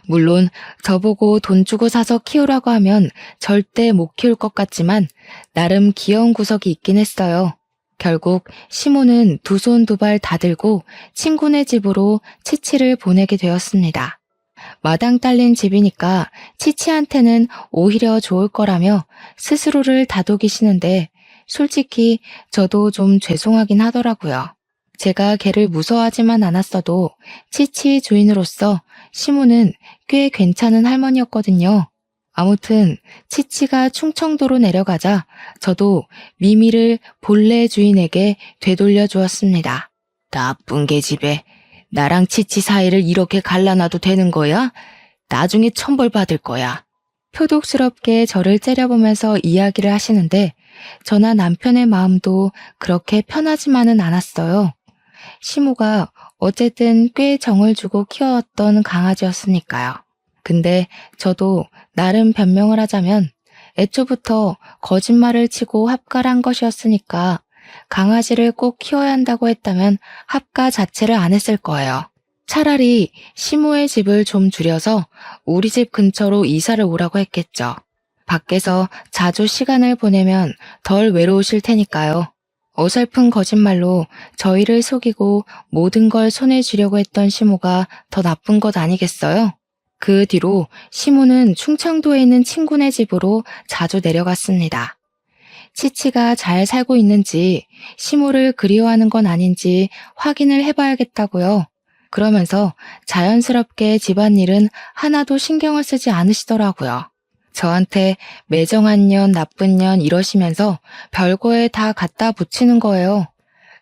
물론 저보고 돈 주고 사서 키우라고 하면 절대 못 키울 것 같지만 나름 귀여운 구석이 있긴 했어요. 결국 시모는 두 손 두 발 다 들고 친구네 집으로 치치를 보내게 되었습니다. 마당 딸린 집이니까 치치한테는 오히려 좋을 거라며 스스로를 다독이시는데 솔직히 저도 좀 죄송하긴 하더라고요. 제가 걔를 무서워하지만 않았어도 치치 주인으로서 시모는 꽤 괜찮은 할머니였거든요. 아무튼 치치가 충청도로 내려가자 저도 미미를 본래 주인에게 되돌려 주었습니다. 나쁜 계집애. 나랑 치치 사이를 이렇게 갈라놔도 되는 거야? 나중에 천벌받을 거야. 표독스럽게 저를 째려보면서 이야기를 하시는데 저나 남편의 마음도 그렇게 편하지만은 않았어요. 시모가 어쨌든 꽤 정을 주고 키워왔던 강아지였으니까요. 근데 저도 나름 변명을 하자면 애초부터 거짓말을 치고 합가를 한 것이었으니까 강아지를 꼭 키워야 한다고 했다면 합가 자체를 안 했을 거예요. 차라리 시모의 집을 좀 줄여서 우리 집 근처로 이사를 오라고 했겠죠. 밖에서 자주 시간을 보내면 덜 외로우실 테니까요. 어설픈 거짓말로 저희를 속이고 모든 걸 손에 쥐려고 했던 시모가 더 나쁜 것 아니겠어요? 그 뒤로 시모는 충청도에 있는 친구네 집으로 자주 내려갔습니다. 치치가 잘 살고 있는지 시모를 그리워하는 건 아닌지 확인을 해봐야겠다고요. 그러면서 자연스럽게 집안일은 하나도 신경을 쓰지 않으시더라고요. 저한테 매정한 년, 나쁜 년 이러시면서 별거에 다 갖다 붙이는 거예요.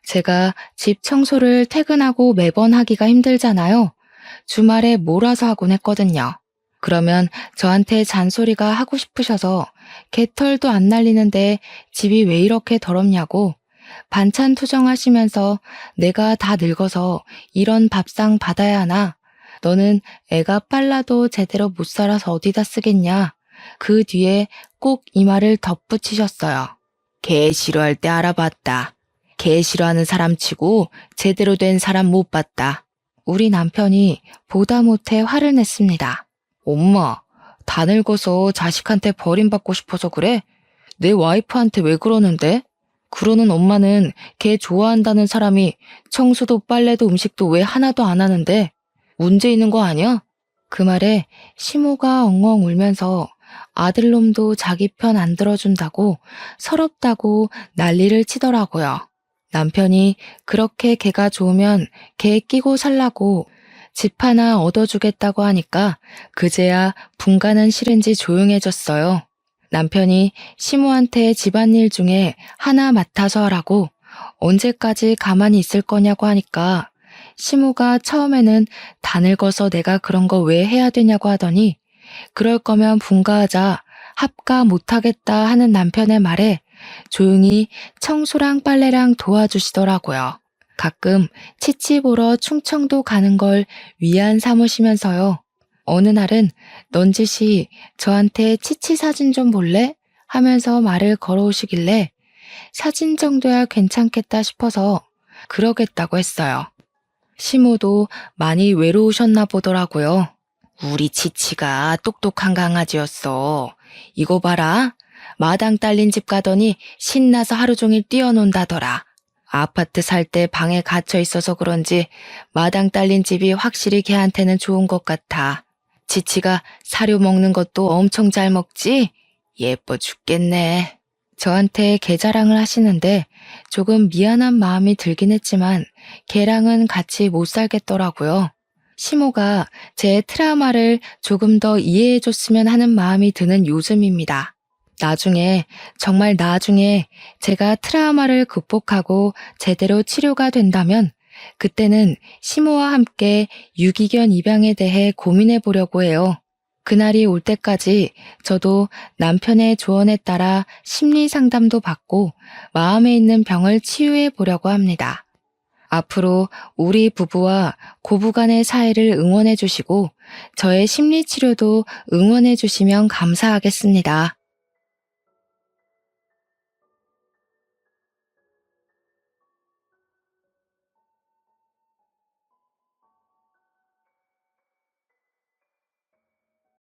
제가 집 청소를 퇴근하고 매번 하기가 힘들잖아요. 주말에 몰아서 하곤 했거든요. 그러면 저한테 잔소리가 하고 싶으셔서 개털도 안 날리는데 집이 왜 이렇게 더럽냐고 반찬 투정하시면서 내가 다 늙어서 이런 밥상 받아야 하나? 너는 애가 빨라도 제대로 못 살아서 어디다 쓰겠냐? 그 뒤에 꼭 이 말을 덧붙이셨어요. 개 싫어할 때 알아봤다. 개 싫어하는 사람 치고 제대로 된 사람 못 봤다. 우리 남편이 보다 못해 화를 냈습니다. 엄마, 다 늙어서 자식한테 버림받고 싶어서 그래? 내 와이프한테 왜 그러는데? 그러는 엄마는 걔 좋아한다는 사람이 청소도 빨래도 음식도 왜 하나도 안 하는데? 문제 있는 거 아니야? 그 말에 시모가 엉엉 울면서 아들놈도 자기 편 안 들어준다고 서럽다고 난리를 치더라고요. 남편이 그렇게 걔가 좋으면 걔 끼고 살라고 집 하나 얻어주겠다고 하니까 그제야 분가는 싫은지 조용해졌어요. 남편이 시모한테 집안일 중에 하나 맡아서 하라고 언제까지 가만히 있을 거냐고 하니까 시모가 처음에는 다 늙어서 내가 그런 거 왜 해야 되냐고 하더니 그럴 거면 분가하자 합가 못하겠다 하는 남편의 말에 조용히 청소랑 빨래랑 도와주시더라고요. 가끔 치치 보러 충청도 가는 걸 위안 삼으시면서요. 어느 날은 넌지시 저한테 치치 사진 좀 볼래? 하면서 말을 걸어오시길래 사진 정도야 괜찮겠다 싶어서 그러겠다고 했어요. 시모도 많이 외로우셨나 보더라고요. 우리 치치가 똑똑한 강아지였어. 이거 봐라. 마당 딸린 집 가더니 신나서 하루 종일 뛰어논다더라. 아파트 살 때 방에 갇혀 있어서 그런지 마당 딸린 집이 확실히 걔한테는 좋은 것 같아. 치치가 사료 먹는 것도 엄청 잘 먹지? 예뻐 죽겠네. 저한테 개 자랑을 하시는데 조금 미안한 마음이 들긴 했지만 걔랑은 같이 못 살겠더라고요. 시모가 제 트라우마를 조금 더 이해해줬으면 하는 마음이 드는 요즘입니다. 나중에, 정말 나중에 제가 트라우마를 극복하고 제대로 치료가 된다면 그때는 시모와 함께 유기견 입양에 대해 고민해 보려고 해요. 그날이 올 때까지 저도 남편의 조언에 따라 심리 상담도 받고 마음에 있는 병을 치유해 보려고 합니다. 앞으로 우리 부부와 고부간의 사이를 응원해 주시고 저의 심리 치료도 응원해 주시면 감사하겠습니다.